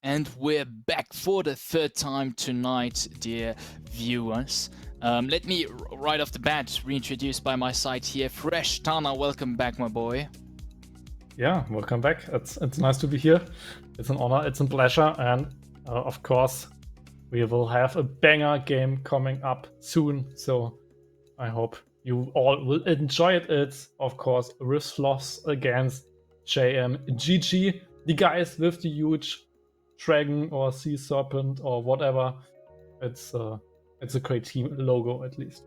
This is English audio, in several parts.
And we're back for the third time tonight, dear viewers. Let me, right off the bat, reintroduce by my side here, Fresh Tana. Welcome back, my boy. Yeah, welcome back. It's nice to be here. It's an honor, it's a pleasure, and of course, we will have a banger game coming up soon. So I hope you all will enjoy it. It's of course SLOTHS against JMGG, the guys with the huge dragon or sea serpent or whatever. It's a great team logo at least.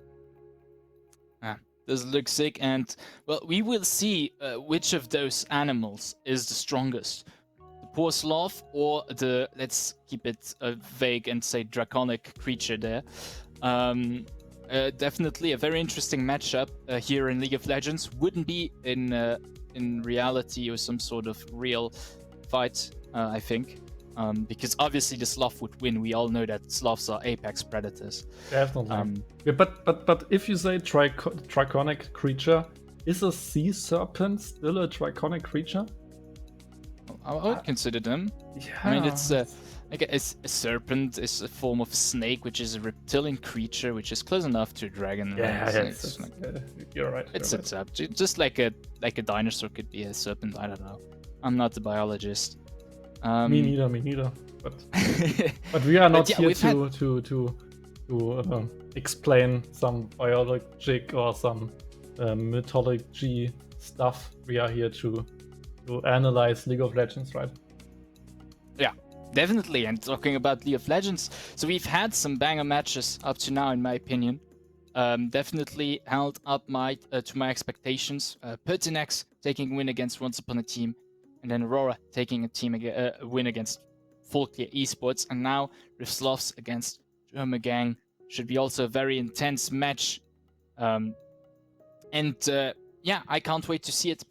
This looks sick, and well, we will see which of those animals is the strongest. The poor sloth or the, let's keep it vague and say draconic creature there. Definitely a very interesting matchup here in League of Legends. Wouldn't be in reality or some sort of real fight, I think. Because obviously the sloth would win. We all know that sloths are apex predators. Definitely. Yeah, but if you say draconic creature, is a sea serpent still a draconic creature? I would consider them. Yeah. I mean, it's a serpent is a form of snake, which is a reptilian creature, which is close enough to a dragon. Yeah, you're right. It's up just like a dinosaur could be a serpent. I don't know. I'm not a biologist. Me neither. But we are not here to explain some biologic or some mythology stuff. We are here to analyze League of Legends, right? Yeah, definitely. And talking about League of Legends, so we've had some banger matches up to now, in my opinion. Definitely held up to my expectations. Pertinax taking a win against Once Upon a Team, and then Aurora taking a win against Full Clear Esports, and now with SLOTHS against JÖRMUNGANG should be also a very intense match. Yeah, I can't wait to see it.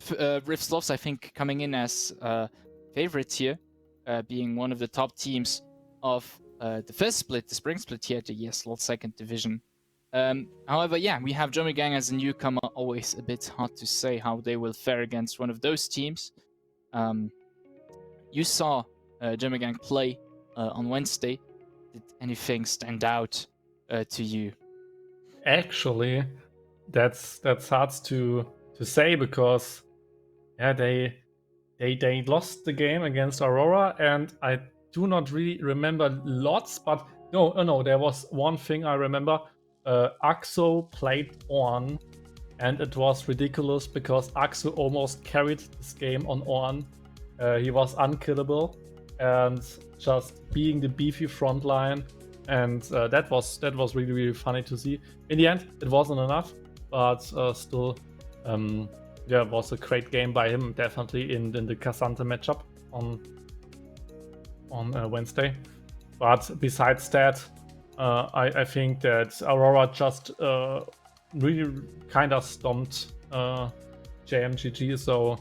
Rift SLOTHS, I think, coming in as favorites here, being one of the top teams of the first split, the spring split here at the ESLOL second division. However, yeah, we have JÖRMUNGANG as a newcomer. Always a bit hard to say how they will fare against one of those teams. You saw JÖRMUNGANG play on Wednesday. Did anything stand out to you? Actually, that's hard to say because yeah, they lost the game against Aurora, and I do not really remember lots, but no, there was one thing I remember. Axo played Ornn, and it was ridiculous because Axo almost carried this game on Ornn. He was unkillable and just being the beefy frontline, and that was really funny to see. In the end, it wasn't enough, but still, yeah, it was a great game by him, definitely in the Cassante matchup on Wednesday. But besides that, I think that Aurora just really kind of stomped JMGG, so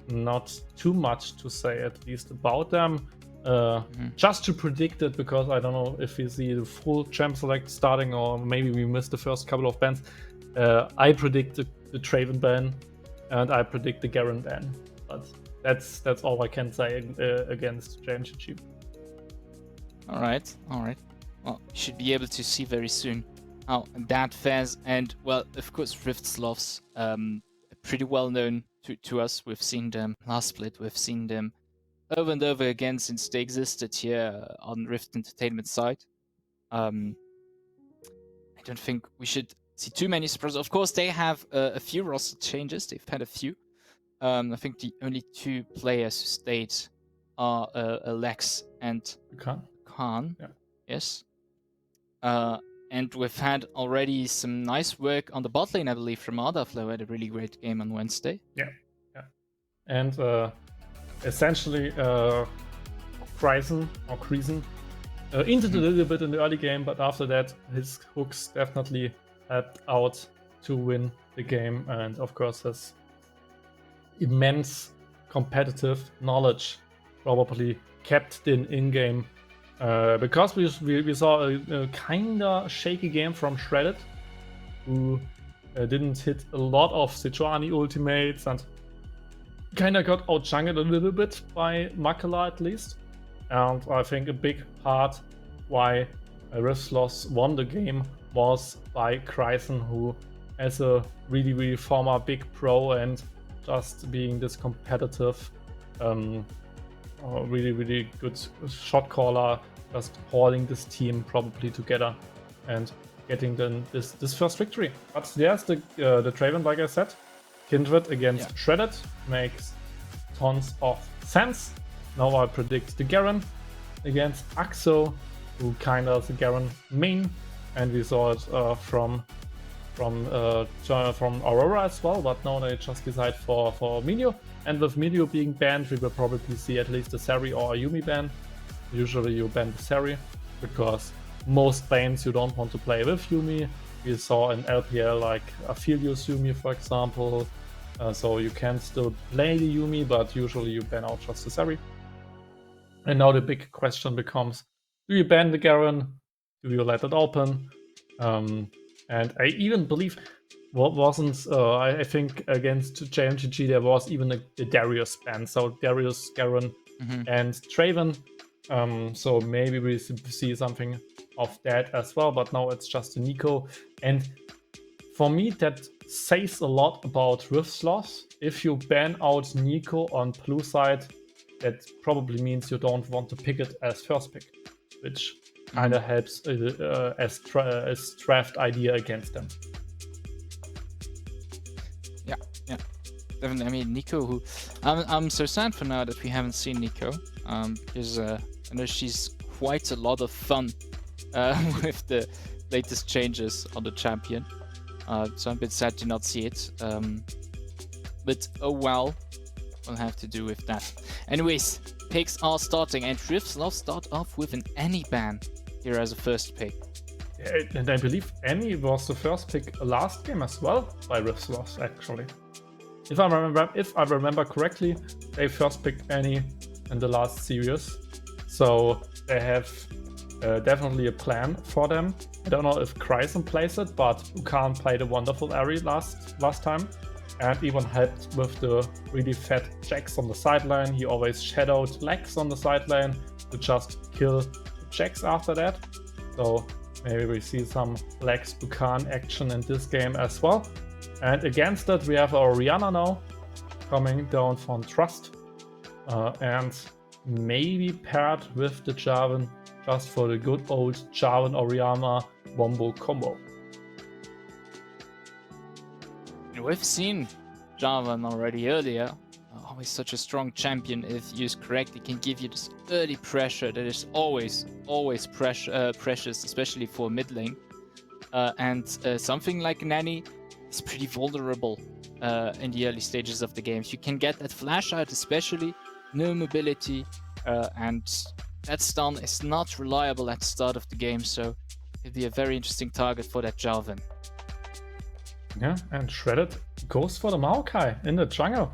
not too much to say at least about them. Just to predict it, because I don't know if we see the full champ select starting or maybe we missed the first couple of bans. I predict the Draven ban and I predict the Garen ban, but that's all I can say against JMGG. All right. Well, you should be able to see very soon how that fares. And well, of course, Rift SLOTHS, pretty well known to us. We've seen them last split. We've seen them over and over again since they existed here on Rift Entertainment side. I don't think we should see too many surprises. Of course, they have a few roster changes. They've had a few. I think the only two players who stayed are Alex and Khan. Yeah. Yes. And we've had already some nice work on the bot lane, I believe, from Ardaflow. Had a really great game on Wednesday. Yeah. And essentially, Kryzen hinted a little bit in the early game, but after that, his hooks definitely helped out to win the game, and of course, his immense competitive knowledge probably kept in game. Because we saw a kinda shaky game from Shredded, who didn't hit a lot of Sejuani ultimates and kinda got out-jungled a little bit by Makala at least. And I think a big part why SLOTHS won the game was by Kryson, who, as a really former big pro and just being this competitive, really good shot caller, just holding this team probably together and getting this first victory. But there's the Draven, like I said. Kindred against Shredded makes tons of sense. Now I predict the Garen against Axo, who kind of is a Garen main, and we saw it from Aurora as well, but now they just decide for Minio. And with Minio being banned, we will probably see at least a Sari or a Yuumi ban. Usually you ban the Sari, because most lanes you don't want to play with Yuumi. We saw in LPL like Aphelios Yuumi, for example. So you can still play the Yuumi, but usually you ban out just the Sari. And now the big question becomes, do you ban the Garen? Do you let it open? And I even believe I think against JMGG there was even a Darius ban. So Darius, Garen, and Draven. So maybe we see something of that as well, but now it's just a Nico. And for me, that says a lot about SLOTHS. If you ban out Nico on blue side, that probably means you don't want to pick it as first pick, which kind of helps as draft idea against them. Yeah. Definitely. I mean, Nico, who I'm so sad for now that we haven't seen Nico, because I know she's quite a lot of fun with the latest changes on the champion. So I'm a bit sad to not see it. But oh well, we'll have to do with that. Anyways, picks are starting, and SLOTHS start off with an Annie ban here as a first pick. And I believe Annie was the first pick last game as well by SLOTHS, actually. If I remember correctly, they first picked Annie in the last series. So they have definitely a plan for them. I don't know if Kryson plays it, but Ukan played a wonderful Ari last time, and even helped with the really fat Jax on the sideline. He always shadowed Lex on the sideline to just kill Jax after that. So maybe we see some Lex Ukan action in this game as well. And against that we have our Orianna now coming down from Trust, and maybe paired with the Jarvan, just for the good old Jarvan Orianna Wombo combo. We've seen Jarvan already earlier. Always such a strong champion, if used correctly, can give you this early pressure that is always precious, especially for mid lane. And something like Nanny is pretty vulnerable in the early stages of the games. You can get that flash out, especially no mobility, and that stun is not reliable at the start of the game, so it'd be a very interesting target for that Jarvan. Yeah, and Shredded goes for the Maokai in the jungle.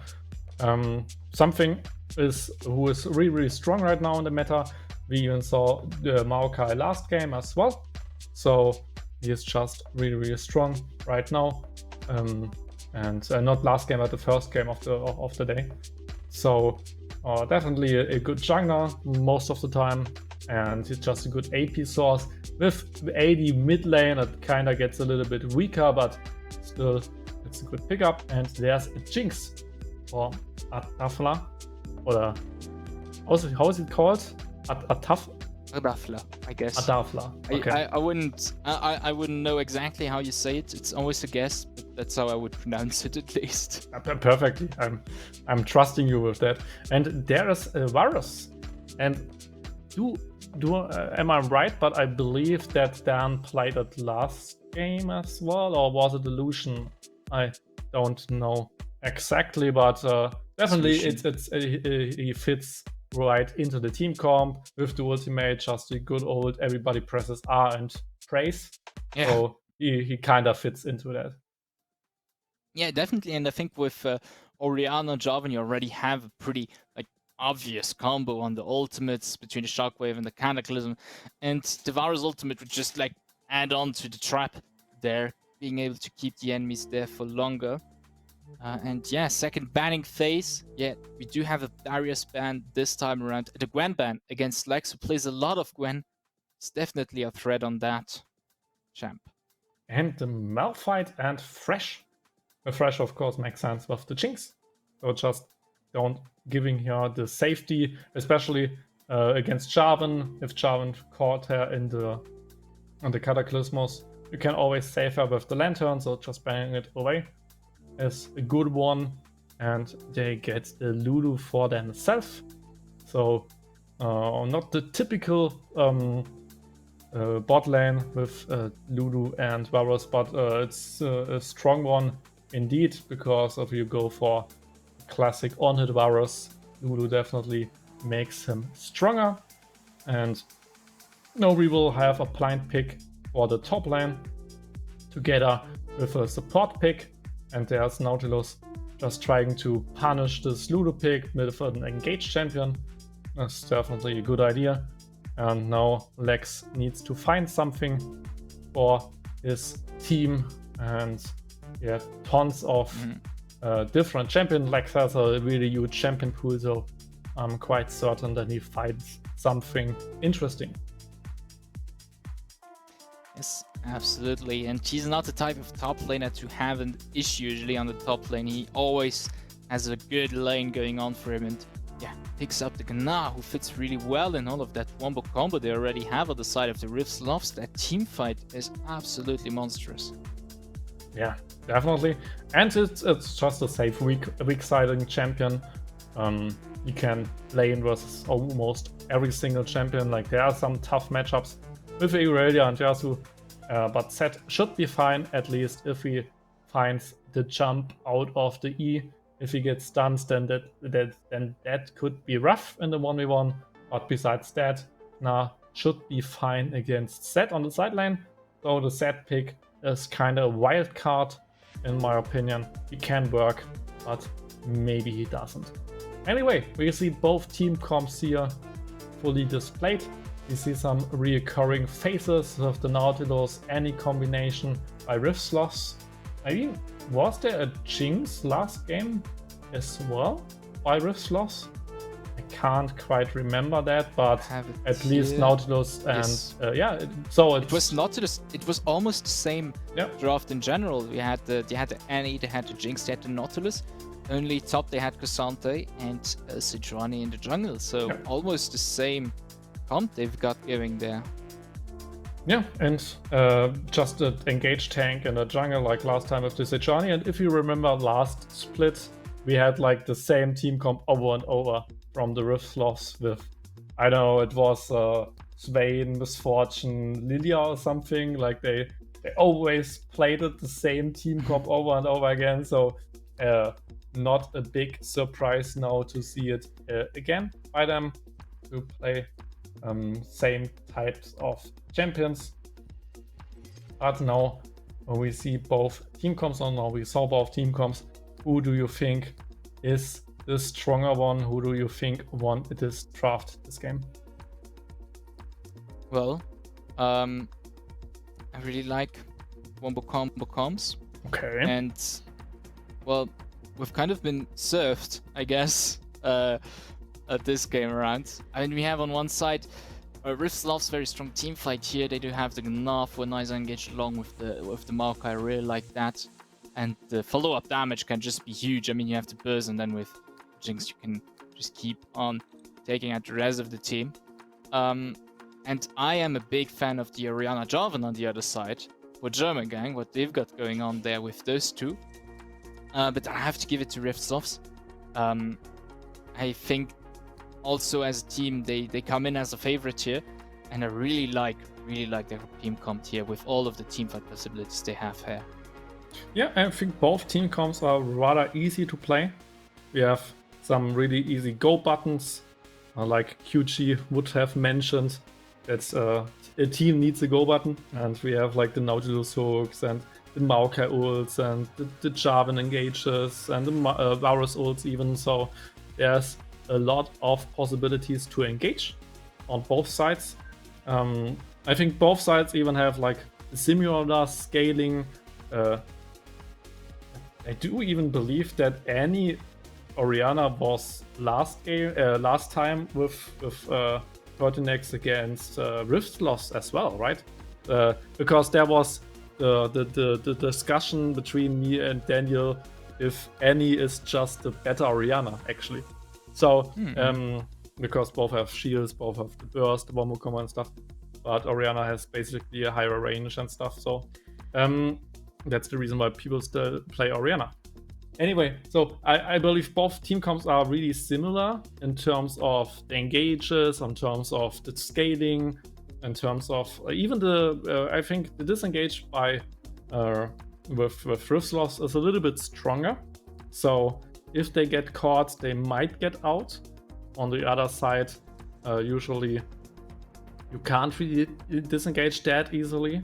Something who is really strong right now in the meta. We even saw the Maokai last game as well. So he is just really strong right now. And not last game, but the first game of the day. So definitely a good jungler most of the time, and it's just a good AP source. With the AD mid lane, it kind of gets a little bit weaker, but still it's a good pickup. And there's a Jinx for Atafla, or how is it called? Adafla, I guess. Adafla. Okay. I wouldn't know exactly how you say it. It's always a guess, but that's how I would pronounce it at least. Perfectly. I'm trusting you with that. And there is a Varus. And am I right? But I believe that Dan played it last game as well, or was it Illusion? I don't know exactly, but definitely he fits right into the team comp with the ultimate, just the good old everybody presses R and praise. Yeah. So he kind of fits into that. Yeah, definitely. And I think with Orianna Jarvan, you already have a pretty obvious combo on the ultimates between the Shockwave and the Cataclysm, and the Varus ultimate would just add on to the trap there, being able to keep the enemies there for longer. And yeah, second banning phase. Yeah, we do have a Darius ban this time around. The Gwen ban against Lex, who plays a lot of Gwen. It's definitely a threat on that champ. And the Malphite and Thresh. The Thresh, of course, makes sense with the Jinx. So just don't giving her the safety, especially against Jarvan. If Jarvan caught her in the Cataclysmos, you can always save her with the Lantern, so just banning it away is a good one. And they get the Lulu for themselves. So not the typical bot lane with Lulu and Varus, but it's a strong one indeed, because if you go for classic on-hit Varus, Lulu definitely makes him stronger. And now we will have a blind pick for the top lane together with a support pick, and there's Nautilus just trying to punish this Lulu pick with an engaged champion. That's definitely a good idea. And now Lex needs to find something for his team, and he has tons of different champions. Lex has a really huge champion pool, so I'm quite certain that he finds something interesting. Yes, absolutely. And he's not the type of top laner to have an issue usually on the top lane. He always has a good lane going on for him, and yeah, picks up the Gnar, who fits really well in all of that wombo combo they already have on the side of the SLOTHS. That team fight is absolutely monstrous. Yeah, definitely. And it's just a safe weak-siding champion. You can lane versus almost every single champion. Like, there are some tough matchups with Irelia and Yasuo, but Zed should be fine, at least if he finds the jump out of the E. If he gets stunned, then that could be rough in the 1v1. But besides that, should be fine against Zed on the side lane. So the Zed pick is kind of a wild card, in my opinion. He can work, but maybe he doesn't. Anyway, we see both team comps here fully displayed. We see some reoccurring faces with the Nautilus, any combination by SLOTHS. I mean, was there a Jinx last game as well by SLOTHS? I can't quite remember that, but at least Nautilus and yes. So it was Nautilus. It was almost the same draft in general. They had the Annie, they had the Jinx, they had the Nautilus. Only top they had Cassante and Sejuani in the jungle. So almost the same comp they've got going there. Yeah, and just an engaged tank in the jungle like last time with the Sejuani. And if you remember last split, we had like the same team comp over and over from the SLOTHS with, I don't know, it was Swain, Misfortune, Lilia or something. Like they always played it the same team comp over and over again. So not a big surprise now to see it again by them to play same types of champions. But now we see both team comps, or now we saw both team comps. Who do you think is the stronger one? Who do you think won this draft, this game? Well, I really like wombo combo comps. Okay. And well, we've kind of been served, I guess, at this game around. I mean, we have on one side SLOTHS very strong team fight here. They do have the Gnar for nice engage along with the Maokai. I really like that. And the follow-up damage can just be huge. I mean, you have to burst, and then with Jinx you can just keep on taking out the rest of the team. And I am a big fan of the Orianna Jarvan on the other side for JÖRMUNGANG, what they've got going on there with those two. But I have to give it to SLOTHS. I think also as a team they come in as a favorite here, and I really like their team comp here with all of the teamfight possibilities they have here. Yeah, I think both team comps are rather easy to play. We have some really easy go buttons, like QG would have mentioned. That's a team needs a go button, and we have like the Nautilus hooks and the Maokai ults and the Jarvan engages and the Varus ults even. So there's a lot of possibilities to engage on both sides. I think both sides even have like similar scaling I do even believe that any Orianna was last time with Pertinax against Rift loss as well, right? Because there was the discussion between me and Daniel if Annie is just a better Orianna, actually. So, because both have shields, both have the burst, the Bomb Combo and stuff, but Orianna has basically a higher range and stuff, so that's the reason why people still play Orianna. Anyway, so I believe both team comps are really similar in terms of the engages, in terms of the scaling, in terms of even the I think the disengage by with Rift Loss is a little bit stronger. So if they get caught, they might get out. On the other side, usually you can't really disengage that easily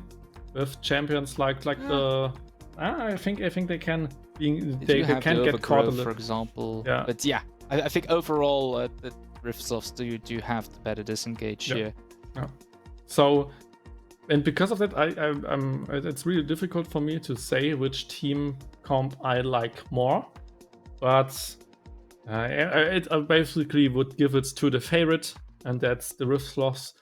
with champions like the. I think they can. They can get caught a little, for example. Yeah. But yeah, I think overall the Riftsofts do have the better disengage here. Yeah. So, and because of that, I'm it's really difficult for me to say which team comp I like more. But I basically would give it to the favorite, and that's the Riftsofts.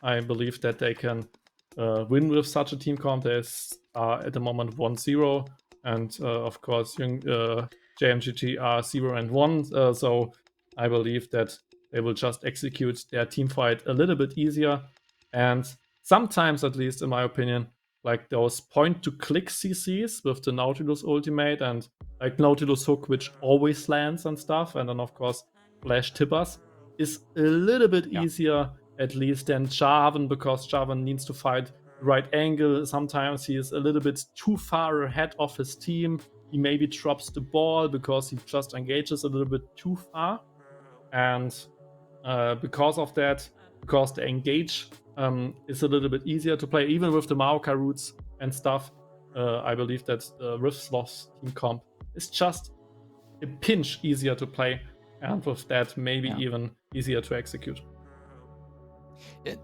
I believe that they can win with such a team comp. There's at the moment 1-0. And of course, JMGG are 0 and 1. So I believe that they will just execute their team fight a little bit easier. And sometimes, at least in my opinion, like those point-to-click CCs with the Nautilus ultimate and like Nautilus hook, which always lands and stuff. And then, of course, Flash Tippers is a little bit easier, at least, than Jarvan, because Jarvan needs to fight right angle. Sometimes he is a little bit too far ahead of his team. He maybe drops the ball because he just engages a little bit too far. And because of that, because the engage is a little bit easier to play, even with the Maokai roots and stuff, I believe that the Riftsofts team comp is just a pinch easier to play. And with that, maybe even easier to execute.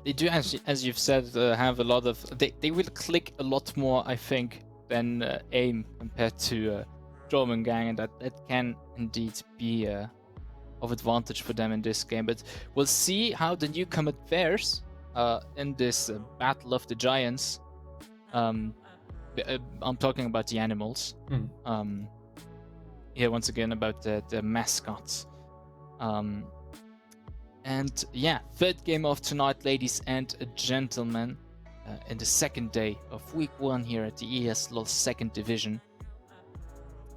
They do, as you've said, have a lot of. They will click a lot more, I think, than aim compared to JÖRMUNGANG, and that can indeed be of advantage for them in this game. But we'll see how the newcomer fares in this Battle of the Giants. I'm talking about the animals. Here, once again, about the mascots. And yeah, third game of tonight, ladies and gentlemen, in the second day of week 1 here at the ESLOL second division.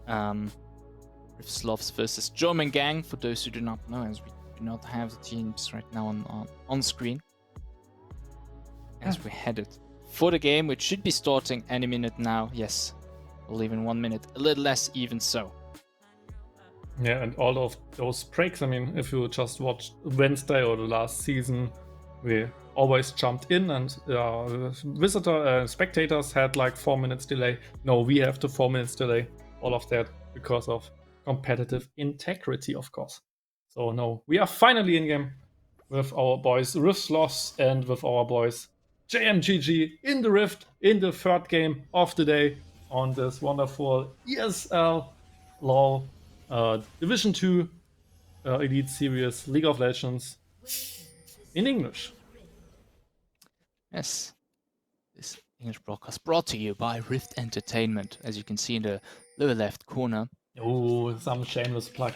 SLOTHS versus JÖRMUNGANG, for those who do not know, as we do not have the teams right now on screen. As we're headed for the game, which should be starting any minute now. Yes, we'll leave in 1 minute, a little less even so. Yeah, and all of those breaks, I mean, if you just watched Wednesday or the last season, we always jumped in and spectators had like 4 minutes delay. No, we have the 4 minutes delay. All of that because of competitive integrity, of course. So no, we are finally in game with our boys Riftsofts and with our boys JMGG in the Rift in the third game of the day on this wonderful ESLOL Division 2 Elite Series League of Legends in English. Yes, this English broadcast brought to you by Rift Entertainment, as you can see in the lower left corner. Oh, some shameless plug.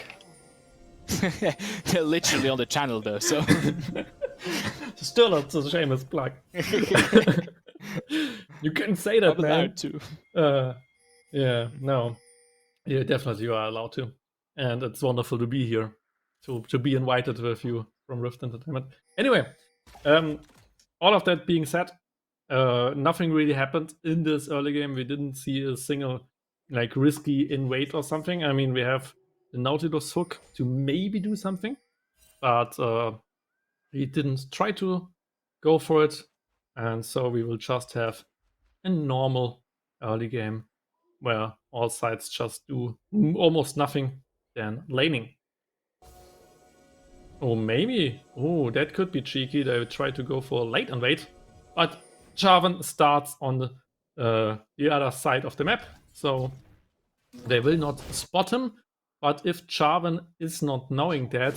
They're literally on the channel though, so still it's a shameless plug. You can say that, I'm man. allowed to. Yeah, no. Yeah, definitely you are allowed to. And it's wonderful to be here, to be invited with you from Rift Entertainment. Anyway, all of that being said, nothing really happened in this early game. We didn't see a single like risky invade or something. I mean, we have the Nautilus hook to maybe do something, but he didn't try to go for it. And so we will just have a normal early game where all sides just do almost nothing than laning. Oh, maybe. Oh, that could be cheeky. They would try to go for a late invade. But Jarvan starts on the other side of the map. So They will not spot him, but if Jarvan is not knowing that,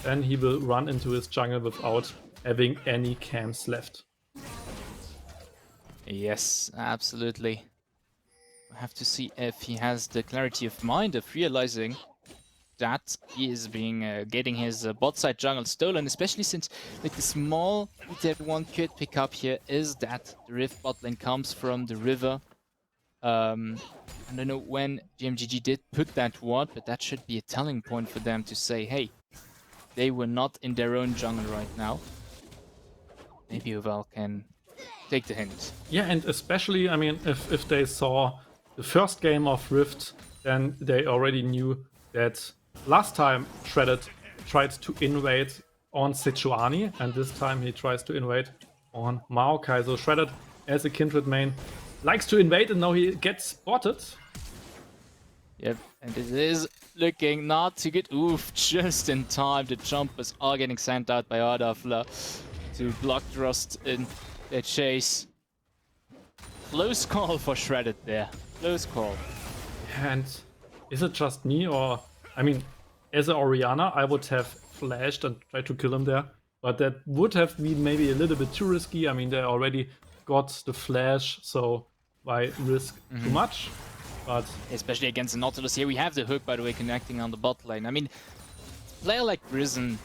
then he will run into his jungle without having any camps left. Yes, absolutely. I have to see if he has the clarity of mind of realizing that he is getting his bot side jungle stolen, especially since like the small detail one could pick up here is that the Rift bot lane comes from the river. I don't know when GMGG did put that ward, but that should be a telling point for them to say, hey, they were not in their own jungle right now. Maybe Uval can take the hint. Yeah, and especially, I mean, if they saw the first game of Rift, then they already knew that last time Shredded tried to invade on Sejuani, and this time he tries to invade on Maokai. So Shredded, as a Kindred main, likes to invade, and now he gets spotted. Yep, and it is looking not too good. Oof, just in time. The jumpers are getting sent out by Ardafla to block Rust in their chase. Close call for Shredded there. Close call. And is it just me, or... I mean, as an Orianna, I would have flashed and tried to kill him there. But that would have been maybe a little bit too risky. I mean, they already got the flash, so why risk too much? But especially against the Nautilus here, we have the hook, by the way, connecting on the bot lane. I mean, a player like Risen,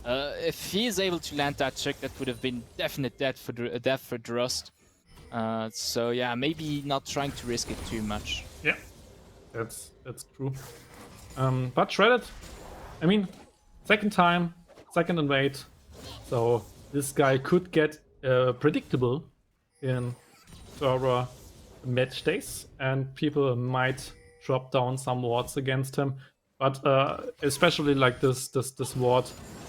if he is able to land that check, that would have been definite death for Rust. So yeah, maybe not trying to risk it too much. yeah, that's true. But Shredded, I mean, second time, second invade, so this guy could get predictable in further match days, and people might drop down some wards against him. But especially like this ward,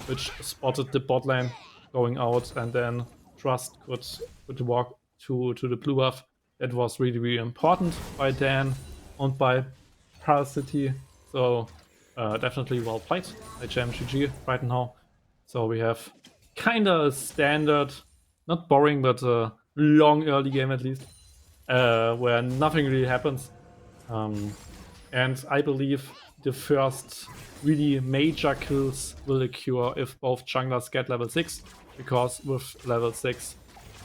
which spotted the bot lane going out, and then Trust could walk to the blue buff. That was really, really important by Dan and by Parasity. So definitely well played by JMGG right now. So we have kinda a standard, not boring, but a long early game at least, where nothing really happens. And I believe the first really major kills will occur if both junglers get level 6, because with level 6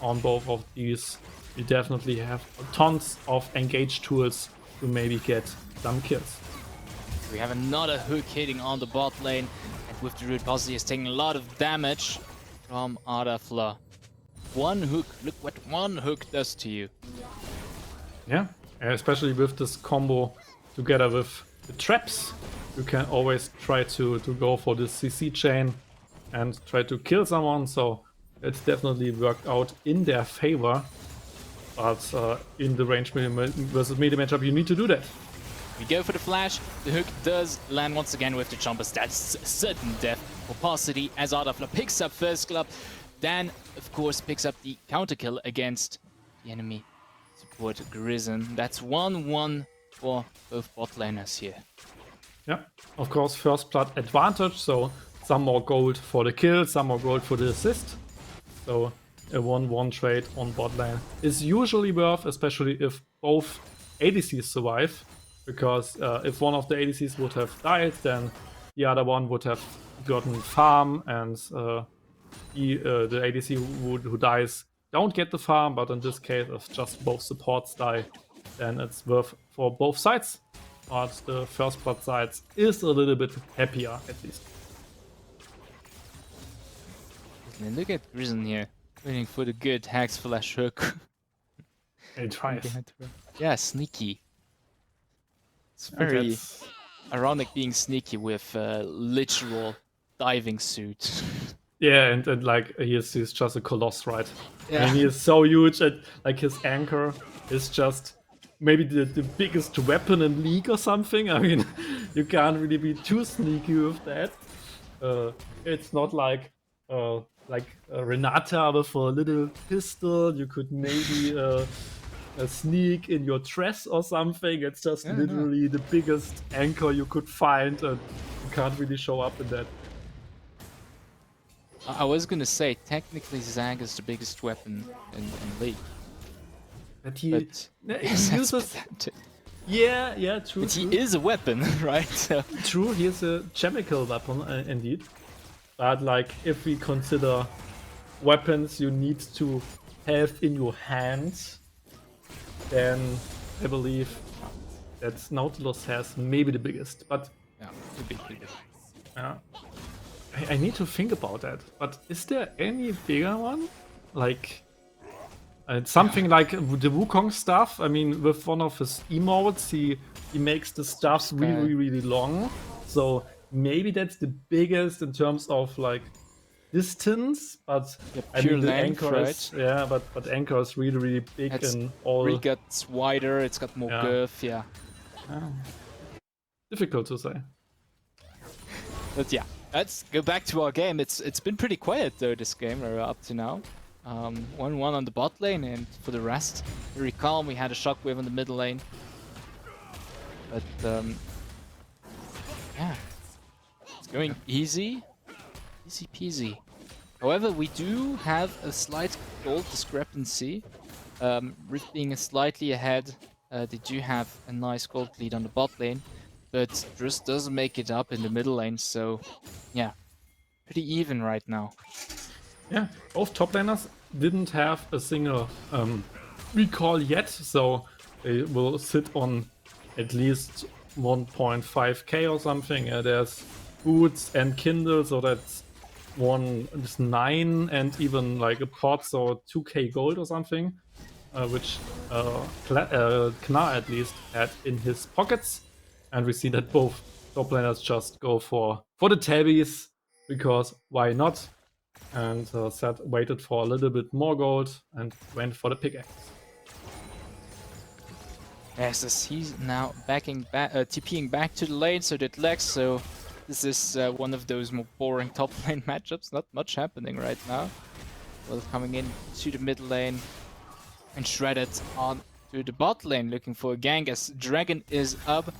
on both of these, you definitely have tons of engage tools to maybe get some kills. We have another hook hitting on the bot lane, and with the root boss, he is taking a lot of damage from Ardafla. One hook, look what one hook does to you. Yeah, especially with this combo together with the traps, you can always try to go for the CC chain and try to kill someone, so it's definitely worked out in their favor. But in the range versus melee matchup, you need to do that. We go for the flash. The hook does land once again with the jumpers. That's certain death for Parasity as Ardafla picks up first club. Dan, of course, picks up the counter kill against the enemy support Grizzon. That's 1-1 for both bot laners here. Yeah, of course, first blood advantage, so some more gold for the kill, some more gold for the assist. So a 1-1 trade on bot lane is usually worth, especially if both ADCs survive. Because if one of the ADCs would have died, then the other one would have gotten farm, and the ADC who dies don't get the farm. But in this case, if just both supports die, then it's worth for both sides. But the first blood side is a little bit happier, at least. And look at Grizzon here, waiting for the good Hex Flash hook. It tries. Yeah, sneaky. It's very ironic being sneaky with literal diving suit. Yeah, and like he's just a coloss, right? Yeah. I mean, he is so huge, and like his anchor is just maybe the biggest weapon in League or something. I mean, you can't really be too sneaky with that. It's not like Renata with a little pistol. You could maybe sneak in your dress or something. It's just literally the biggest anchor you could find, and you can't really show up in that. I was gonna say, technically Zag is the biggest weapon in League. But he uses Yeah, true. But he is a weapon, right? So True, he is a chemical weapon, indeed. But like, if we consider weapons you need to have in your hands, then I believe that Nautilus has maybe the biggest. But yeah, too big, too big. I need to think about that. But is there any bigger one? Like something like the Wukong stuff. I mean, with one of his emotes, he makes the stuff really long. So maybe that's the biggest in terms of like distance. But Yeah, I pure mean, the length, anchor right? is but anchor is really big It's in all. really got wider. It's got more girth. Yeah. Difficult to say. But yeah, let's go back to our game. It's been pretty quiet though this game up to now. 1-1 on the bot lane, and for the rest, very calm. We had a shockwave on the middle lane, but yeah, it's going easy peasy. However, we do have a slight gold discrepancy. Rift being slightly ahead, they do have a nice gold lead on the bot lane, but just doesn't make it up in the middle lane, so yeah, pretty even right now. Yeah, both top laners didn't have a single recall yet, so they will sit on at least 1.5k or something. There's boots and kindle, so that's 9 and even like a pot, so 2k gold or something, which Knar at least had in his pockets. And we see that both top laners just go for the tabbies, because why not? And Seth waited for a little bit more gold and went for the pickaxe. Yes, as he's now TPing back to the lane, so did Lex, so this is one of those more boring top lane matchups. Not much happening right now. Well, coming in to the mid lane and Shredded on to the bot lane, looking for a gank as Dragon is up.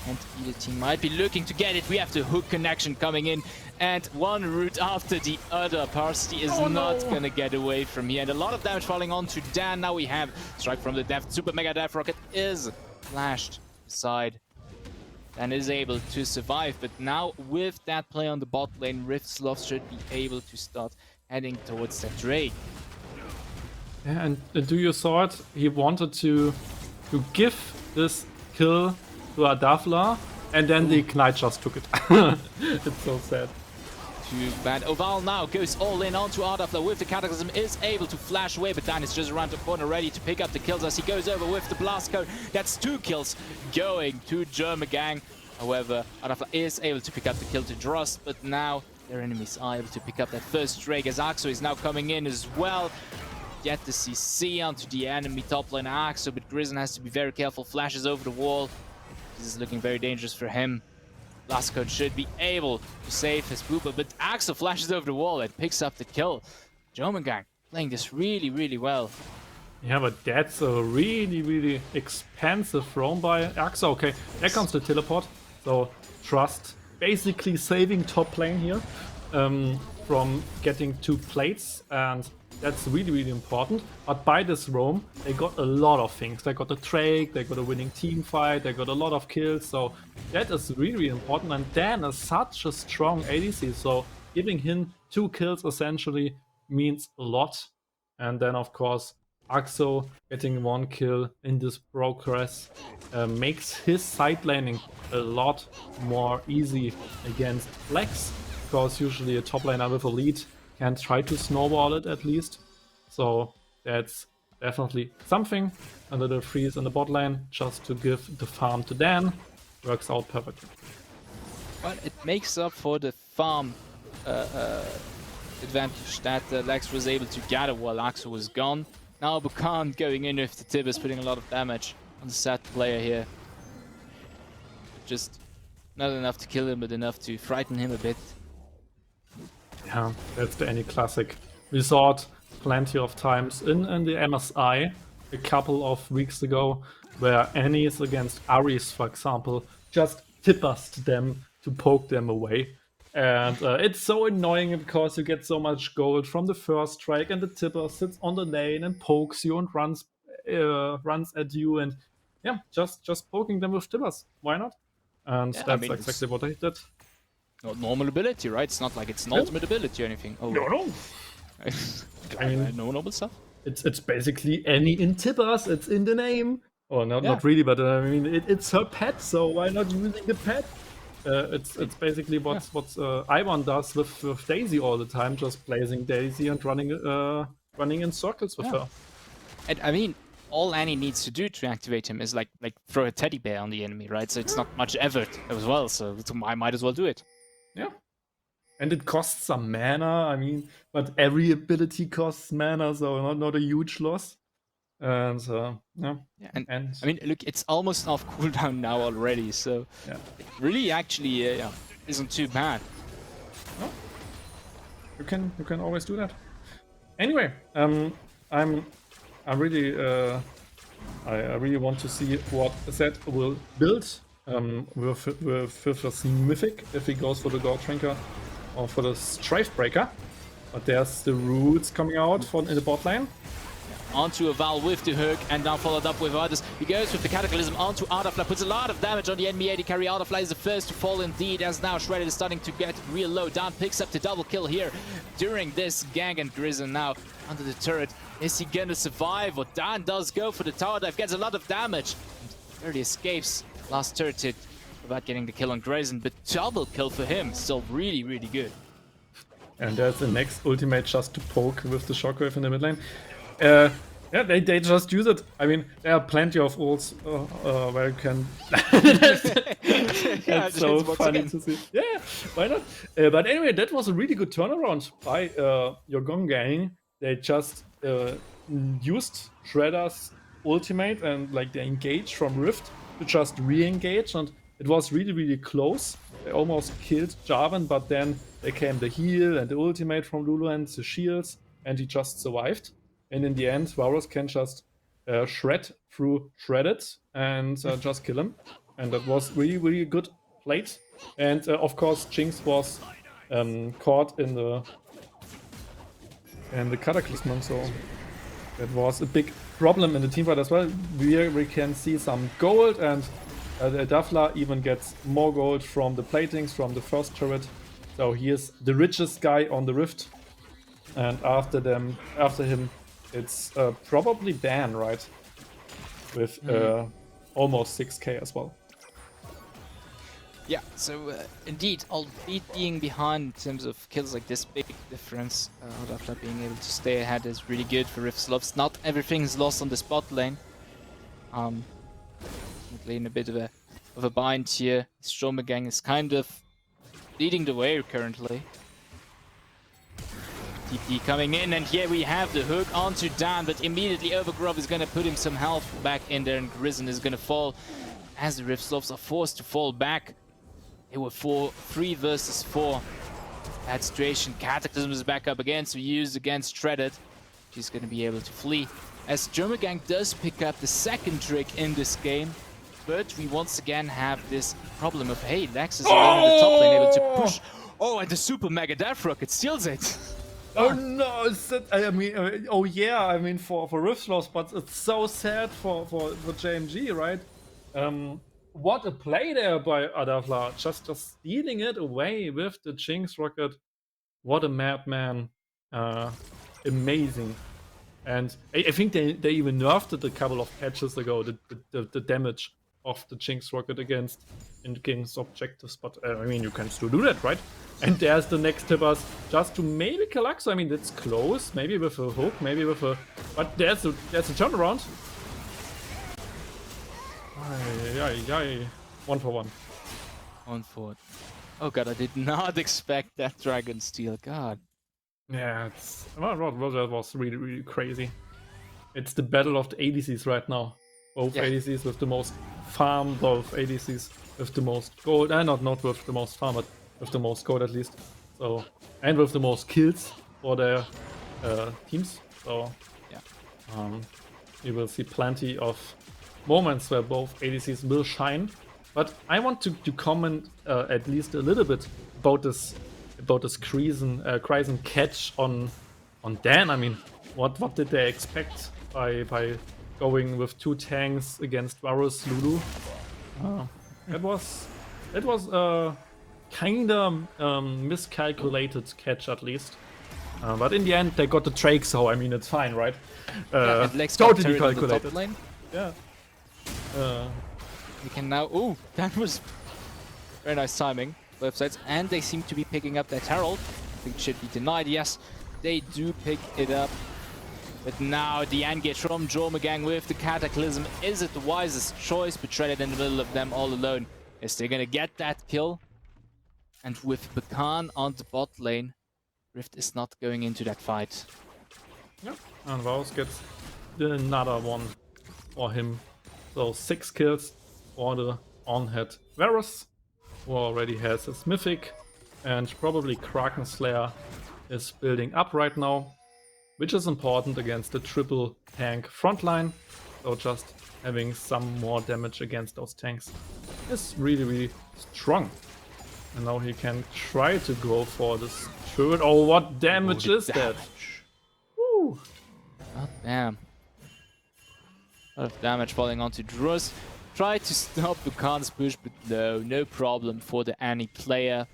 And either team might be looking to get it. We have the hook connection coming in, and one route after the other. Parsley is not gonna get away from here, and a lot of damage falling on to Dan. Now we have strike from the Death. Super Mega Death Rocket is flashed aside and is able to survive. But now with that play on the bot lane, Rift Sloths should be able to start heading towards that Drake. Yeah, and do you saw it? He wanted to give this kill to Adafla, and then the Knight just took it. It's so sad. Too bad. Oval now goes all in onto Adafla with the Cataclysm, is able to flash away, but Dan is just around the corner ready to pick up the kills as he goes over with the Blast Cone. That's 2 kills going to JÖRMUNGANG. However, Adafla is able to pick up the kill to Drost, but now their enemies are able to pick up that first Drake as Axo is now coming in as well. Get the CC onto the enemy top lane Axo, but Grizzon has to be very careful, flashes over the wall. This is looking very dangerous for him. Blast Cone should be able to save his Pooper, but Axel flashes over the wall and picks up the kill. JÖRMUNGANG playing this really well. Yeah, but that's a really expensive roam by Axel. Okay, there comes the teleport. So Trust basically saving top lane here from getting 2 plates, and that's really important. But by this roam, they got a lot of things. They got a Drake, they got a winning team fight, they got a lot of kills. So that is really important. And Dan is such a strong ADC, so giving him 2 kills essentially means a lot. And then of course, Axo getting 1 kill in this progress makes his side laning a lot more easy against Flex, because usually a top laner with a lead can try to snowball it at least. So that's definitely something. A little freeze in the bot lane just to give the farm to Dan. Works out perfectly. But it makes up for the farm advantage that Lex was able to gather while Axo was gone. Now Bukan going in with the Tibbers, putting a lot of damage on the sad player here. Just not enough to kill him, but enough to frighten him a bit. Yeah, that's the Annie classic. We saw it plenty of times in the MSI a couple of weeks ago, where Annies against Ares, for example, just Tippers them to poke them away. And it's so annoying because you get so much gold from the first strike, and the Tipper sits on the lane and pokes you and runs at you, and yeah, just poking them with tibbers. Why not? And Yeah, I that's mean, it's exactly what I did. not normal ability, right? It's not like it's an Yeah. ultimate ability or anything. Oh, No. I mean, no normal stuff. it's basically any in tibbers. It's in the name. Or Yeah. not really, but I mean, it's her pet, so why not using the pet? It's basically what Ivan does with Daisy all the time, just blazing Daisy and running in circles with her. And I mean, all Annie needs to do to activate him is like throw a teddy bear on the enemy, right? So it's not much effort as well. So I might as well do it. Yeah. And it costs some mana, I mean, but every ability costs mana, so not a huge loss. And yeah. And I mean, look, it's almost off cooldown now already, so yeah, it really actually isn't too bad. no, you can always do that. Anyway, I really want to see what Zed will build with his Mythic if he goes for the God Drinker or for the Strife Breaker. But there's the Roots coming out in the bot lane. Onto a Val with the hook, and now followed up with others. He goes with the Cataclysm onto Ardafla, puts a lot of damage on the enemy AD carry. Ardafla is the first to fall indeed, as now Shredded is starting to get real low. Down picks up the double kill here during this gang, and Grizzon now under the turret. Is he gonna survive? Or Dan does go for the tower dive, gets a lot of damage. And barely escapes. Last turret hit without getting the kill on Grizzon, but double kill for him. Still really, really good. And there's the next ultimate just to poke with the Shockwave in the mid lane. Yeah, they just use it. I mean, there are plenty of ults where you can. That's so funny to see. Yeah, why not? But anyway, that was a really good turnaround by JÖRMUNGANG. They just used Shredder's ultimate and like they engaged from Rift to just re-engage, and it was really, really close. They almost killed Jarvan, but then there came the heal and the ultimate from Lulu and the shields, and he just survived. And in the end, Varus can just shred through Shredded and just kill him. And that was really, really good played. And of course, Jinx was caught in the Cataclysm, so that was a big problem in the teamfight as well. Here we can see some gold, and Dafla even gets more gold from the platings from the first turret. So he is the richest guy on the Rift. And after him, it's probably Dan, right? With almost 6k as well. Yeah, so indeed, albeit being behind in terms of kills like this, big difference. Ardafla being able to stay ahead is really good for ESLOTHS. Not everything's lost on the spot lane. In a bit of a bind here. JÖRMUNGANG is kind of leading the way currently. TP coming in, and here we have the hook onto Dan, but immediately Overgrowth is going to put him some health back in there, and Grizzon is going to fall as the ESLOTHS are forced to fall back. They were 3 versus 4. That situation. Cataclysm is back up again, so used against Shredded. She's going to be able to flee. As JÖRMUNGANG does pick up the second trick in this game, but we once again have this problem of, hey, Lex is alone in the top lane, able to push. Oh, and the super mega death rocket steals it. Oh no! I mean, oh yeah! I mean, for ESLOTHS, but it's so sad for JMG, right? What a play there by Ardafla, just stealing it away with the Jinx rocket. What a madman! Amazing. And I think they even nerfed it a couple of patches ago. The damage of the Jinx rocket against objectives, but I mean, you can still do that, right? And there's the next tippers just to maybe kill Axo. I mean, it's close, maybe with a hook, maybe with a... But there's a turnaround. Ay. 1 for 1. 1 for 1. Oh god, I did not expect that Dragon Steel. God. Yeah, that was really, really crazy. It's the battle of the ADCs right now. Both ADCs with the most farm, both ADCs with the most gold. Not with the most farm, but with the most gold at least. So, and with the most kills for their teams. So yeah, you will see plenty of moments where both ADCs will shine. But I want to comment at least a little bit about this Kryzen catch on Dan. I mean, what did they expect by going with 2 tanks against Varus Lulu. That was a kinda miscalculated catch at least. But in the end, they got the Drake, so I mean it's fine, right? Yeah, and Lex got Totally turret on the top calculated. lane. Yeah. We can now... Ooh, that was very nice timing. Both sides. And they seem to be picking up that Herald. I think it should be denied. Yes, they do pick it up. But now the engage from JÖRMUNGANG with the Cataclysm. Is it the wisest choice? But Shredded in the middle of them all alone. Yes, they're gonna get that kill. And with Bakan on the bot lane, Rift is not going into that fight. Yeah. And Varus gets another one for him. So 6 kills for the on-head Varus, who already has his Mythic, and probably Kraken Slayer is building up right now, which is important against the triple tank frontline. So just having some more damage against those tanks is really strong. And now he can try to go for this turret. Oh, what damage is that? Woo! Oh, damn. A lot of damage falling onto Druz. Try to stop Bukan's push, but no problem for the Annie player.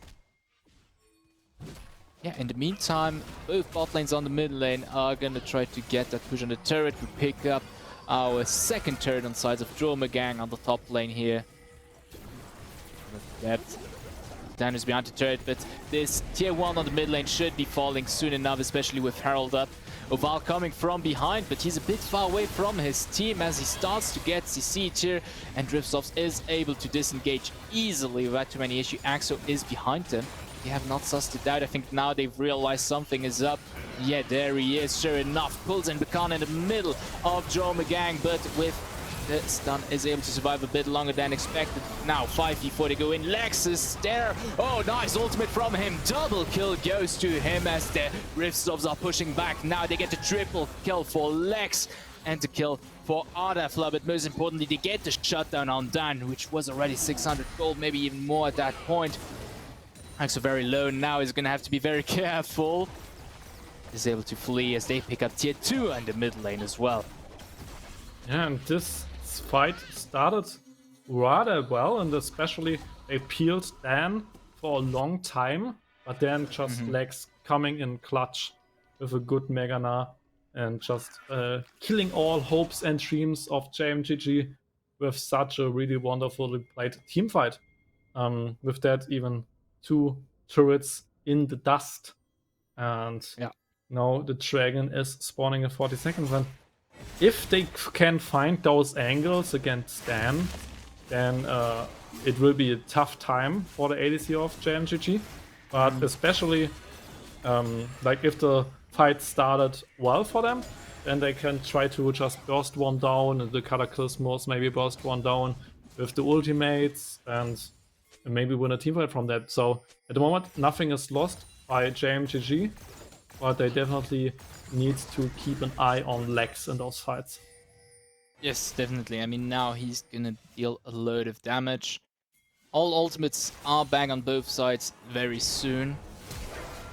Yeah, in the meantime, both bot lanes on the mid lane are gonna try to get that push on the turret. We pick up our second turret on sides of JÖRMUNGANG on the top lane here. Depth. Dan is behind the turret, but this tier 1 on the mid lane should be falling soon enough, especially with Herald up. Oval coming from behind, but he's a bit far away from his team as he starts to get CC'd here, and SLOTHS is able to disengage easily without too many issues. Axo is behind him. They have not sussed it out. I think now they've realized something is up. Yeah, there he is, sure enough. Pulls in Bakan in the middle of JÖRMUNGANG, but with the stun is able to survive a bit longer than expected. Now 5v4 they go in. Lex is there. Oh, nice ultimate from him. Double kill goes to him as the SLOTHS are pushing back. Now they get the triple kill for Lex and the kill for Ardafla. But most importantly, they get the shutdown on Dan, which was already 600 gold, maybe even more at that point. Axo very low now. He's gonna have to be very careful. He's able to flee as they pick up tier 2 and the mid lane as well. Yeah, and this fight started rather well, and especially they peeled Dan for a long time, but then just Lex coming in clutch with a good Megana and just killing all hopes and dreams of JMGG with such a really wonderfully played team fight. With that, even 2 turrets in the dust, and now the dragon is spawning in 40 seconds. And if they can find those angles against Dan, then it will be a tough time for the ADC of JMGG. But especially, like if the fight started well for them, then they can try to just burst one down, and the Cataclysmos maybe burst one down with the ultimates, and maybe win a teamfight from that. So at the moment, nothing is lost by JMGG, but they definitely need to keep an eye on Lex in those fights. Yes, definitely. I mean, now he's gonna deal a load of damage. All ultimates are back on both sides very soon.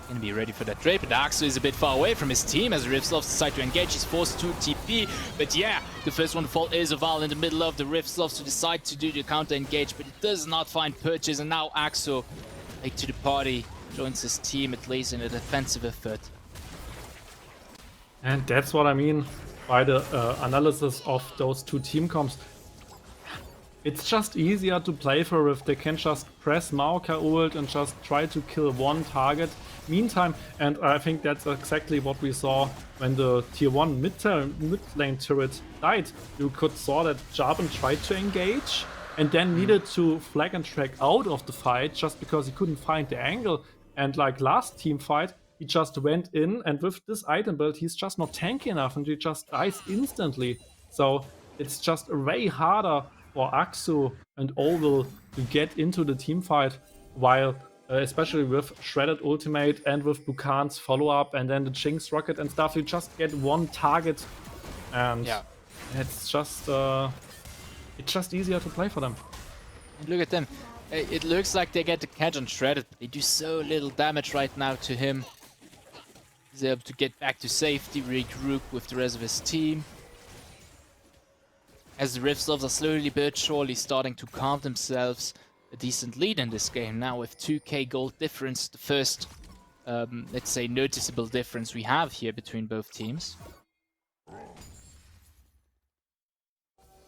Gonna be ready for that trade, but Axo is a bit far away from his team as SLOTHS decide to engage. He's forced to TP, but yeah, the first one to fall is Oval in the middle of the SLOTHS to decide to do the counter engage, but it does not find purchase, and now Axo, late to the party, joins his team at least in a defensive effort. And that's what I mean by the analysis of those 2 team comps. It's just easier to play for if they can just press Maoka ult and just try to kill one target. Meantime, and I think that's exactly what we saw when the tier 1 mid lane turret died. You could saw that Jarvan tried to engage and then needed to flag and track out of the fight just because he couldn't find the angle. And like last team fight, he just went in, and with this item build, he's just not tanky enough and he just dies instantly. So it's just way harder for Axo and Oval to get into the team fight, while especially with Shredded ultimate and with Bukan's follow-up and then the Jinx rocket and stuff, you just get one target, and it's just easier to play for them. Look at them. It looks like they get the catch on Shredded, but they do so little damage right now to him. He's able to get back to safety, regroup with the rest of his team. as the Riftslovs are slowly but surely starting to carve themselves a decent lead in this game. Now with 2k gold difference, the first, let's say, noticeable difference we have here between both teams.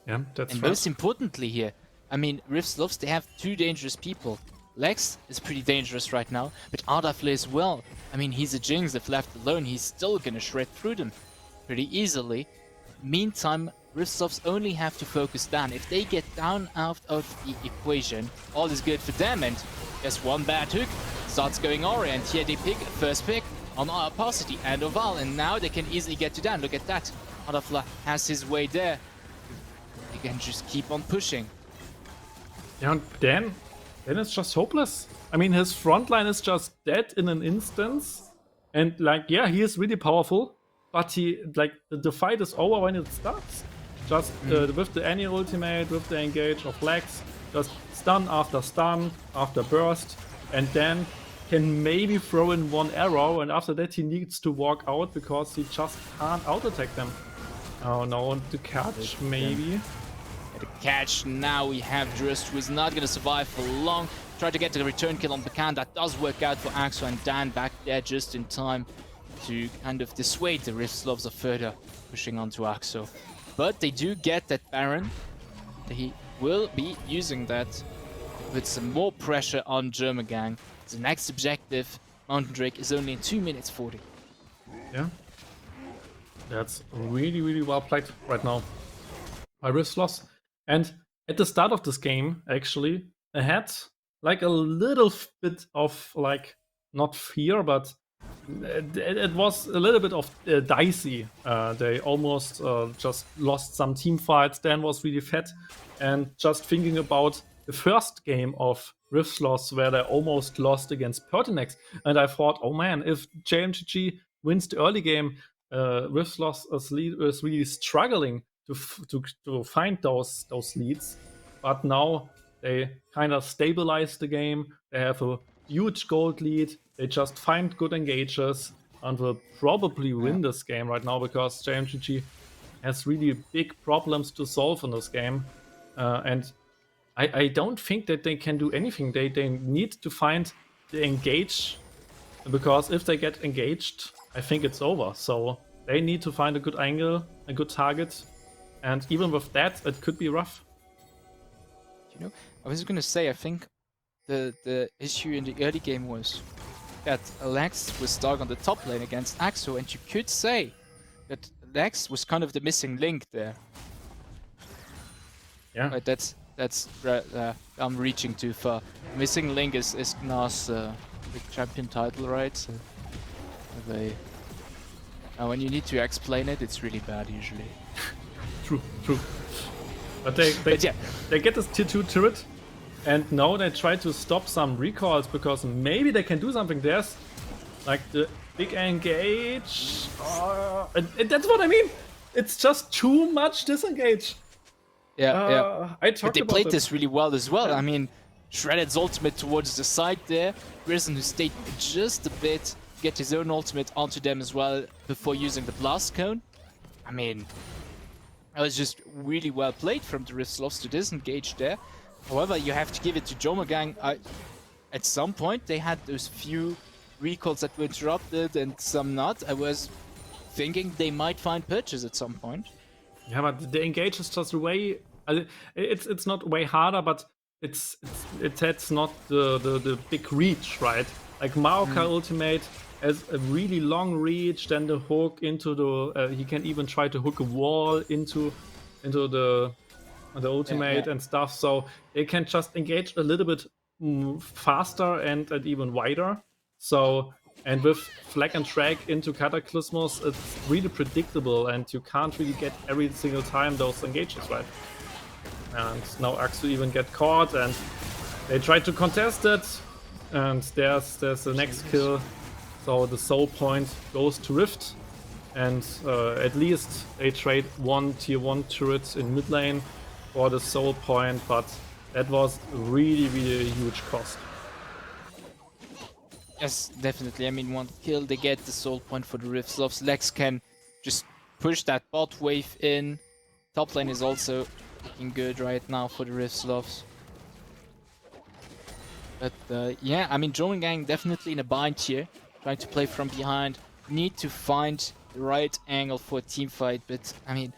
Yeah, that's And right. most importantly here, I mean, Riftslovs, they have two dangerous people. Lex is pretty dangerous right now, but Ardafle as well. I mean, he's a Jinx. If left alone, he's still gonna shred through them pretty easily. Meantime, Riftslovs only have to focus down. If they get down out of the equation, all is good for them. And just one bad hook starts going Ori, and here they pick first pick on Opacity and Oval, and now they can easily get to down. Look at that. Ardafle has his way there. They can just keep on pushing. Yeah, and then it's just hopeless. I mean, his front line is just dead in an instance. And like, yeah, he is really powerful, but he, like, the fight is over when it starts. Just with the any ultimate, with the engage of Lex, just stun after burst, and then can maybe throw in one arrow, and after that he needs to walk out because he just can't out-attack them. Oh no, the catch maybe. The catch, now we have Drist, who is not going to survive for long. Try to get the return kill on Bakan. That does work out for Axo, and Dan back there just in time to kind of dissuade the Riftslovs of further pushing onto Axo. But they do get that Baron. He will be using that with some more pressure on JÖRMUNGANG. The next objective, Mountain Drake, is only in 2 minutes 40. Yeah. That's really, really well played right now by Riftslovs. And at the start of this game, actually, I had like a little bit of, like, not fear, but it was a little bit of dicey. They almost just lost some team fights. Dan was really fat. And just thinking about the first game of Riftslovs where they almost lost against Pertinax, and I thought, oh man, if JMGG wins the early game, Riftslovs is really struggling to find those leads. But now they kind of stabilize the game. They have a huge gold lead. They just find good engages and will probably win this game right now because JMGG has really big problems to solve in this game. And I don't think that they can do anything. They need to find the engage, because if they get engaged, I think it's over. So they need to find a good angle, a good target. And even with that, it could be rough. You know, I was going to say, I think the issue in the early game was that Lex was stuck on the top lane against Axo, and you could say that Lex was kind of the missing link there. Yeah. But that's I'm reaching too far. Missing link is Gnar's big champion title, right? So when you need to explain it, it's really bad usually. True. But they get this tier 2 turret, and now they try to stop some recalls because maybe they can do something. There's like the big engage. And that's what I mean. It's just too much disengage. Yeah. I talked But they about played it. this really well as well. I mean, Shredded's ultimate towards the side there. Grison, who stayed just a bit, get his own ultimate onto them as well before using the blast cone. I mean, that was just really well played from the Riftslovs to disengage there. However, you have to give it to JÖRMUNGANG. At some point, they had those few recalls that were interrupted and some not. I was thinking they might find purchase at some point. Yeah, but the engage is just way. It's not way harder, but it's not the big reach, right? Like Maoka ultimate has a really long reach, then the hook into the he can even try to hook a wall into the ultimate and stuff, so they can just engage a little bit faster and even wider. So, and with Flag and Drag into Cataclysmos, it's really predictable and you can't really get every single time those engages, right? And now Axu even get caught and they try to contest it, and there's the next kill. So the soul point goes to Rift, and at least they trade one tier 1 turret in mid lane for the soul point, but that was really a huge cost. Yes, definitely. I mean, one kill, they get the soul point for the Riftslovs. Lex can just push that bot wave in, Top lane is also looking good right now for the ESLOLs. But yeah, I mean, JÖRMUNGANG definitely in a bind here. Trying to play from behind. Need to find the right angle for a team fight, but I mean,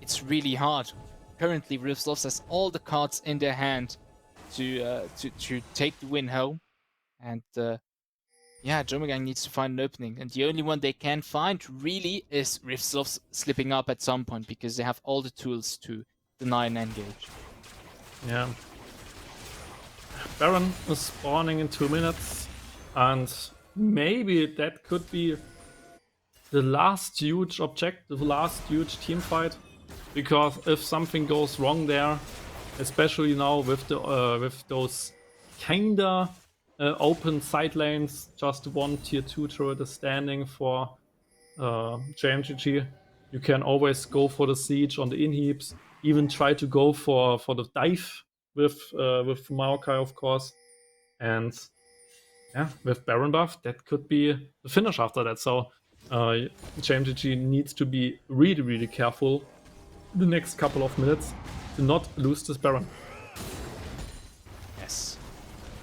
it's really hard. Currently, ESLOLs has all the cards in their hand to take the win home. And yeah, JÖRMUNGANG needs to find an opening. And the only one they can find really is ESLOLs slipping up at some point, because they have all the tools to deny an engage. Yeah. Baron is spawning in 2 minutes, and maybe that could be the last huge objective, the last huge team fight. Because if something goes wrong there, especially now with those kinda open side lanes, just one tier 2 turret is standing for JMGG. You can always go for the siege on the inhibs, even try to go for the dive with Maokai, of course. And yeah, with Baron buff, that could be the finish after that. So JMGG needs to be really, really careful the next couple of minutes to not lose this Baron. Yes.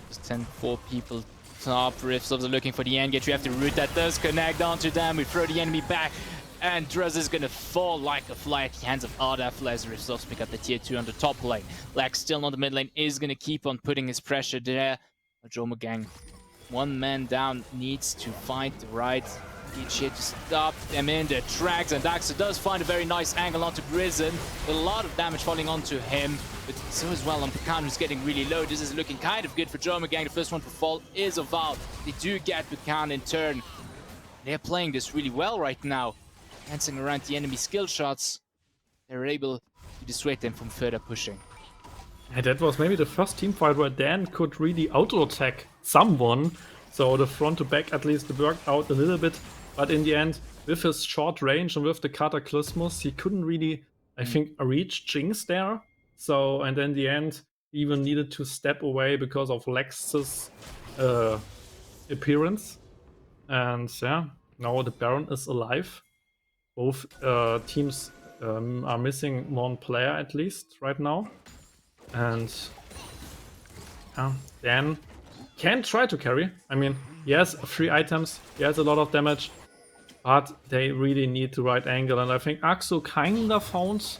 Just 10-4 people top. ESLOLs are looking for the engage. We have to root that does connect onto them. We throw the enemy back. And Druz is gonna fall like a fly at the hands of Ardafla as ESLOLs pick up the tier 2 on the top lane. Lax still on the mid lane is gonna keep on putting his pressure there. JÖRMUNGANG, one man down, needs to find the right reach here to stop them in their tracks. And Daxter does find a very nice angle onto Grizzin. A lot of damage falling onto him, but so as well on Pecan, who's getting really low. This is looking kind of good for JÖRMUNGANG. The first one to fall is Oval. They do get Pecan in turn. They're playing this really well right now. Dancing around the enemy skill shots, they're able to dissuade them from further pushing. Yeah, that was maybe the first team fight where Dan could really auto-attack someone. So the front to back at least worked out a little bit. But in the end, with his short range and with the Cataclysmus, he couldn't really, I think, reach Jinx there. So, and then in the end, he even needed to step away because of Lex's appearance. And yeah, now the Baron is alive. Both teams are missing one player at least right now. And Dan can try to carry. I mean, he has 3 items, he has a lot of damage, but they really need the right angle. And I think Axo kinda found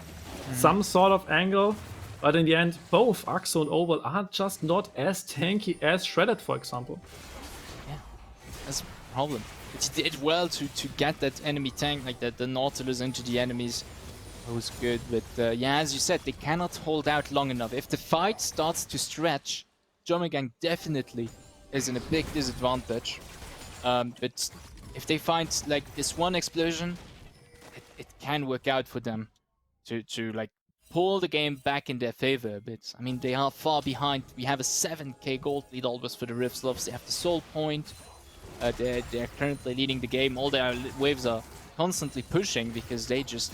some sort of angle, but in the end, both Axo and Oval are just not as tanky as Shredded, for example. Yeah, that's the problem. It did well to get that enemy tank, like the Nautilus into the enemies. That was good, but yeah, as you said, they cannot hold out long enough. If the fight starts to stretch, JÖRMUNGANG definitely is in a big disadvantage. But if they find like this one explosion, it can work out for them to like pull the game back in their favor a bit. I mean, they are far behind. We have a 7k gold lead always for the ESLOLs. They have the soul point. They're currently leading the game. All their waves are constantly pushing because they just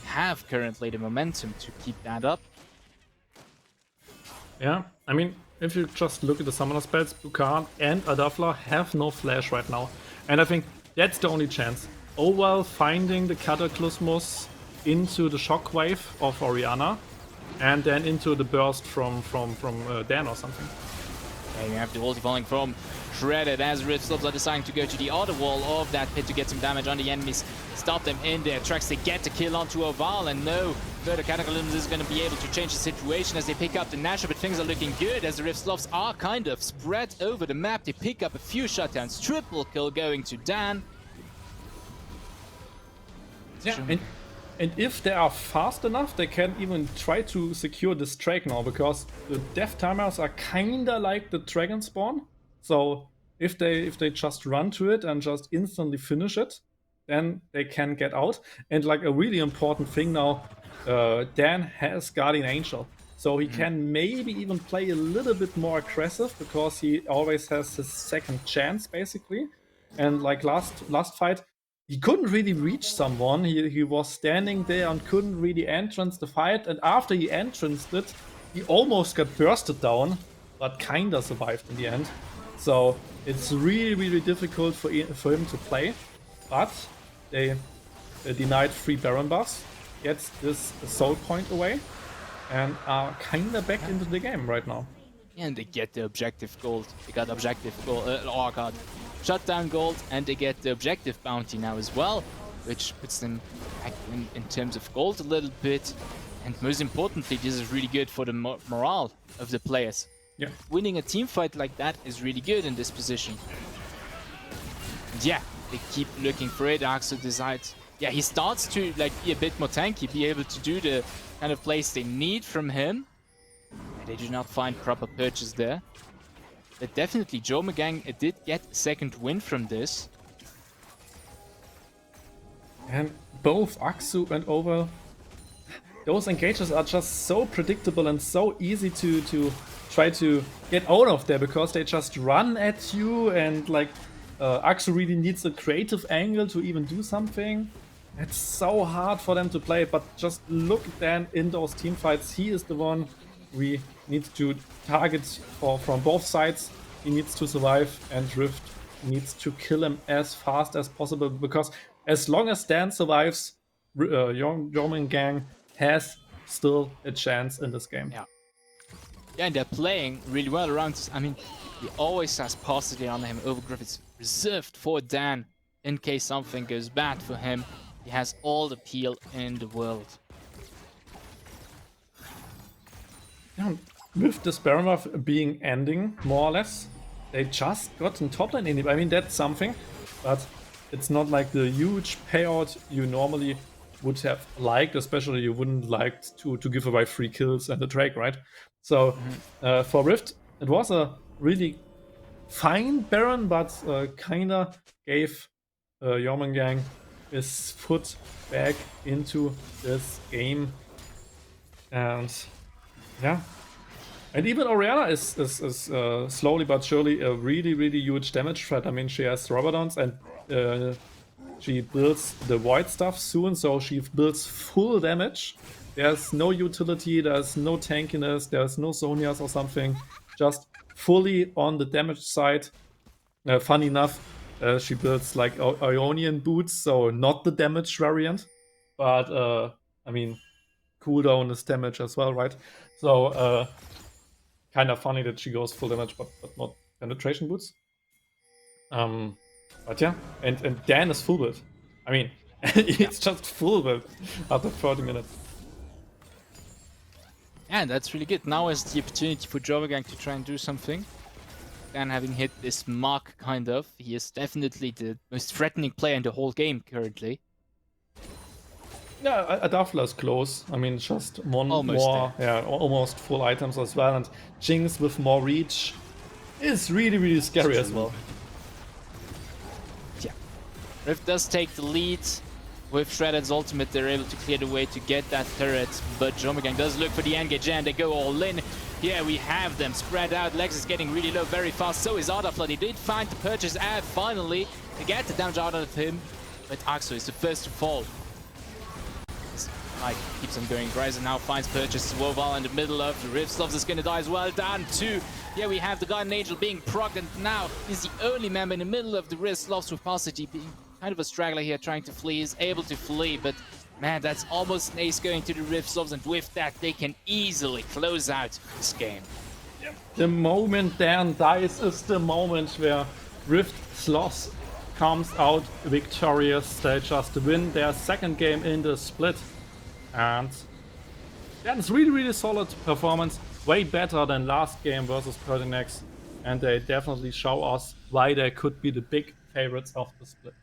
have currently the momentum to keep that up. Yeah, I mean, if you just look at the summoner spells, Bukan and Ardafla have no flash right now. And I think that's the only chance. Oval finding the Cataclysmus into the shockwave of Orianna and then into the burst from Dan or something. Okay, you have the ulti falling from Shredded as ESLOLs are deciding to go to the other wall of that pit to get some damage on the enemies. Stop them in their tracks. They get the kill onto Oval, and no further Cataclysm is going to be able to change the situation as they pick up the Nasher, but things are looking good as the ESLOLs are kind of spread over the map. They pick up a few shutdowns. Triple kill going to Dan. Yeah, and if they are fast enough, they can even try to secure this Drake now, because the death timers are kinda like the Dragon Spawn. So if they just run to it and just instantly finish it, then they can get out. And like a really important thing now, Dan has Guardian Angel. So he can maybe even play a little bit more aggressive, because he always has his second chance, basically. And like last fight, he couldn't really reach someone. He was standing there and couldn't really entrance the fight. And after he entranced it, he almost got bursted down, but kinda survived in the end. So it's really, really difficult for him to play. But they denied 3 Baron buffs. gets this soul point away and are kinda back into the game right now. And they get the objective gold. They got objective gold. Oh god. Shutdown gold, and they get the objective bounty now as well, which puts them back in terms of gold a little bit. And most importantly, this is really good for the morale of the players. Yeah. Winning a team fight like that is really good in this position. And yeah, they keep looking for it. Axel decides, yeah, he starts to like be a bit more tanky, be able to do the kind of plays they need from him. And they do not find proper purchase there. But definitely, JÖRMUNGANG did get a second win from this. And both Aksu and Over, those engages are just so predictable and so easy to try to get out of there, because they just run at you, and like Aksu really needs a creative angle to even do something. It's so hard for them to play, but just look then in those team fights. He is the one we need to target from both sides. He needs to survive, and Rift needs to kill him as fast as possible, because as long as Dan survives, JÖRMUNGANG has still a chance in this game. Yeah. Yeah, and they're playing really well around. I mean, he always has paucity on him. Overgrowth is reserved for Dan in case something goes bad for him. He has all the peel in the world. Yeah, with the Sparrowmouth being ending, more or less, they just got in top lane in. I mean, that's something, but it's not like the huge payout you normally would have liked, especially you wouldn't like to give away 3 kills and a Drake, right? So for Rift, it was a really fine Baron, but kinda gave JÖRMUNGANG his foot back into this game. And yeah, and even Orianna is slowly but surely a really huge damage threat. I mean, she has Robodons, and she builds the Void stuff soon, so she builds full damage. There's no utility, there's no tankiness, there's no Zonias or something. Just fully on the damage side. Funny enough, she builds like Ionian boots, so not the damage variant. But I mean, cooldown is damage as well, right? So kind of funny that she goes full damage, but not penetration boots. But yeah, and Dan is full build. I mean, it's just full build after 30 minutes. Yeah, that's really good. Now is the opportunity for JÖRMUNGANG to try and do something. Dan having hit this mark, kind of. He is definitely the most threatening player in the whole game currently. Yeah, Adafla is close. I mean, just one Almost more, yeah, almost full items as well. And Jinx with more reach is really scary as well. Yeah. Rift does take the lead. With Shredded's ultimate, they're able to clear the way to get that turret. But JÖRMUNGANG does look for the engage, and they go all in. Here we have them spread out. Lex is getting really low very fast. So is Adafla. They did find the purchase ad finally. They get the damage out of him. But Axo is the first to fall. Like, keeps on going. Ryzen now finds purchase. Woval in the middle of the Rift. SLOTHS is going to die as well. Down 2. Yeah, we have the Guardian Angel being procced, and now he's the only member in the middle of the Rift. SLOTHS with paucity being kind of a straggler here, trying to flee. Is able to flee, but man, that's almost an ace going to the Rift. SLOTHS, and with that, they can easily close out this game. The moment Dan dies is the moment where Rift SLOTHS comes out victorious. They just win their second game in the split. And that's really solid performance. Way better than last game versus Pertinax. And they definitely show us why they could be the big favorites of the split.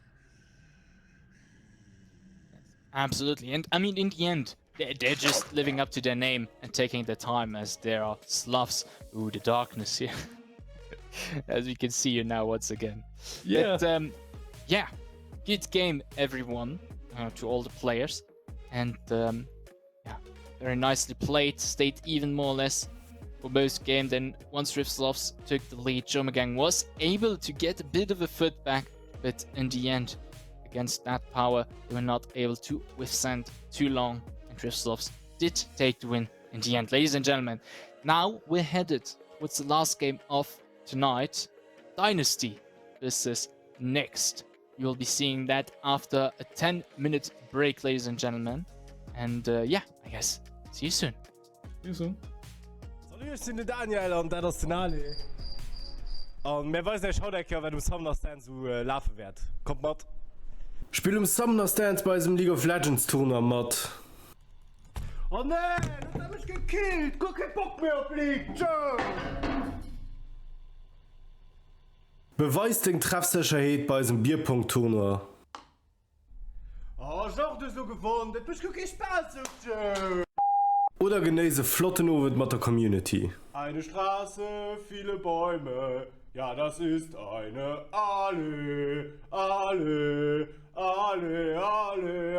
Absolutely. And I mean, in the end, they're just living up to their name and taking their time, as there are SLOTHS. Ooh, the darkness here. As we can see you now once again. Yeah. But, yeah, good game, everyone, to all the players. And yeah, very nicely played. Stayed even more or less for most game. Then once Rift SLOTHS took the lead, JÖRMUNGANG was able to get a bit of a foot back, but in the end, against that power, they were not able to withstand too long, and Rift SLOTHS did take the win in the end. Ladies and gentlemen, now we're headed towards the last game of tonight. Dynasty versus Next. You'll be seeing that after a 10-minute break, ladies and gentlemen. And yeah, I guess see you soon. See you soon. Salut, ich bin der Daniel und das ist der Ali. Und mir weiß der Schaudecker, wenn du Summoner Stance so laufen wird. Kommt mit. Spiel Summoner Stance bei diesem League of Legends Turnier, Mod. Oh nein, das hab ich gekillt. Guck, kein Bock mehr auf League. Ciao. Beweis den Treffsicherheit bei diesem Bierpunkt-Turnier. Oh, ich hab das so gewonnen. Das ist kein Spaß. Oder genieße flotten Abend mit der Community. Eine Straße, viele Bäume. Ja, das ist eine Allee. Allee, Allee, Allee, Allee.